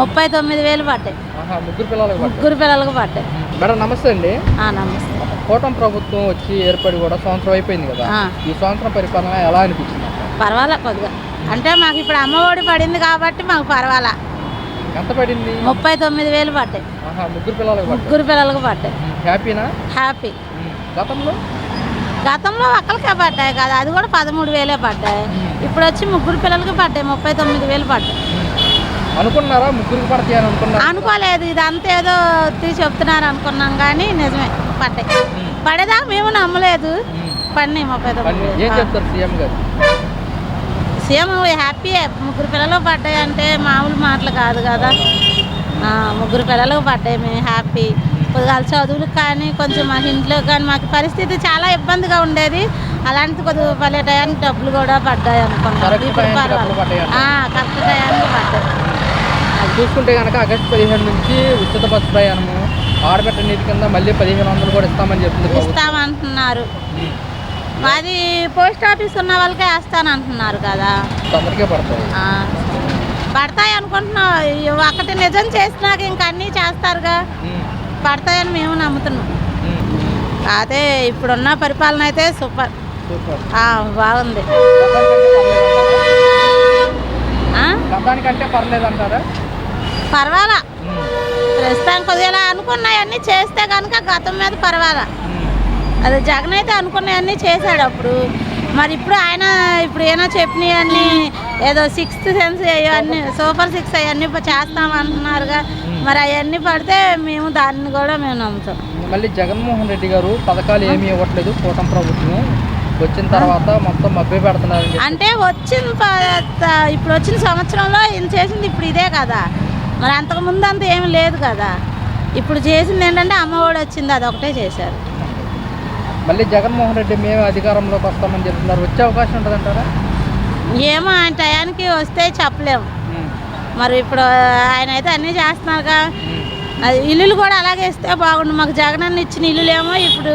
39,000 పడ్డాయి. ముగ్గురు పిల్లలకు పడ్డాయి. మేడం నమస్తే అండి. నమస్తే. కూటమి ప్రభుత్వం వచ్చి ఏర్పడి కూడా సంవత్సరం అయిపోయింది కదా, ఈ సంవత్సరం పరిపాలన ఎలా అనిపించింది? పర్వాలా కొద్దిగా, అంటే మాకు ఇప్పుడు అమ్మఒడి పడింది కాబట్టి మాకు పర్వాలా. ఎంత పడింది? 39,000 పడ్డాయి. ముగ్గురు పిల్లలకు పడ్డాయి. హ్యాపీనా? హ్యాపీ. గతంలో ఒక్కరికే పడ్డాయి కదా, అది కూడా 13,000 పడ్డాయి. ఇప్పుడు వచ్చి ముగ్గురు పిల్లలకి పడ్డాయి, 39,000 పడ్డాయి. అనుకున్నారా ముగ్గురికి పడతాయి అని అనుకున్నారా? అనుకోలేదు, ఇదంతా ఏదో చెప్తున్నారు అనుకున్నాం కానీ నిజమే పడ్డాయి. పడేదా మేము నమ్మలేదు, పడినాయి 39,000. ఏం చెప్తారు సీఎం గారు? CM happy. ముగ్గురు పిల్లలు పడ్డాయి అంటే మామూలు మాటలు కాదు కదా. ముగ్గురు పిల్లలకు పడ్డాయి, మేము హ్యాపీ. కొద్దిగా చదువులకు కానీ కొంచెం మాకు ఇంట్లో కానీ మాకు పరిస్థితి చాలా ఇబ్బందిగా ఉండేది. అలాంటి కొద్దిగా పల్లె టయానికి డబ్బులు కూడా పడ్డాయి అనుకున్నాం. కరెక్ట్ టయానికి పడ్డాయి. అది చూసుకుంటే కనుక ఆగస్టు 15 నుంచి ఉచిత బస్సు ప్రయాణము, ఆడబెట్ట నీటి కింద మళ్ళీ 1,500 కూడా ఇస్తామంటున్నారు. అది పోస్ట్ ఆఫీస్ ఉన్న వాళ్ళకే వేస్తానంటున్నారు కదా. అందరికీ పడతాయి అనుకుంటున్నాం. ఒకటి నిజం చేసినాక ఇంక అన్నీ చేస్తారుగా, పడతాయని మేము నమ్ముతున్నాం. అదే ఇప్పుడున్న పరిపాలన అయితే సూపర్, బాగుంది. పర్వాలా, ప్రస్తుతానికి కొద్దిగా అనుకున్నాయన్నీ చేస్తే కనుక గతం మీద పర్వాలా. అదే జగన్ అయితే అనుకున్నాయన్నీ చేశాడు అప్పుడు. మరి ఇప్పుడు ఆయన ఏమైనా చెప్పినవన్నీ ఏదో 6th సెన్స్ అవన్నీ సూపర్ 6 అవన్నీ చేస్తామంటున్నారుగా. మరి అవన్నీ పడితే మేము దాన్ని కూడా మేము నమ్ముతాం. మళ్ళీ జగన్మోహన్ రెడ్డి గారు పథకాలు ఏమీ ఇవ్వట్లేదు, కూటమి ప్రభుత్వం వచ్చిన తర్వాత మొత్తం మభ్య పెడుతున్నారు అంటే ఇప్పుడు వచ్చిన సంవత్సరంలో ఈయన చేసింది ఇప్పుడు ఇదే కదా. మరి అంతకుముందు అంత ఏమి లేదు కదా. ఇప్పుడు చేసింది ఏంటంటే అమ్మఒడి వచ్చింది, అదొకటే చేశారు. మళ్ళీ జగన్మోహన్ రెడ్డి మేము అధికారంలోకి వస్తామని చెప్తున్నారు, వచ్చే అవకాశం ఉంటుందంటారా? ఏమో ఆయన టయానికి వస్తే చెప్పలేము. మరి ఇప్పుడు ఆయన అయితే అన్నీ చేస్తున్నారుగా. అది ఇల్లులు కూడా అలాగే ఇస్తే బాగుండు. మాకు జగన్ అన్న ఇచ్చిన ఇల్లులేమో ఇప్పుడు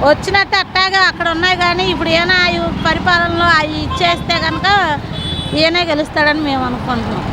వచ్చినట్టు అట్టాగా అక్కడ ఉన్నాయి, కానీ ఇప్పుడు ఏమైనా పరిపాలనలో అవి ఇచ్చేస్తే కనుక ఈయనే గెలుస్తాడని మేము అనుకుంటున్నాం.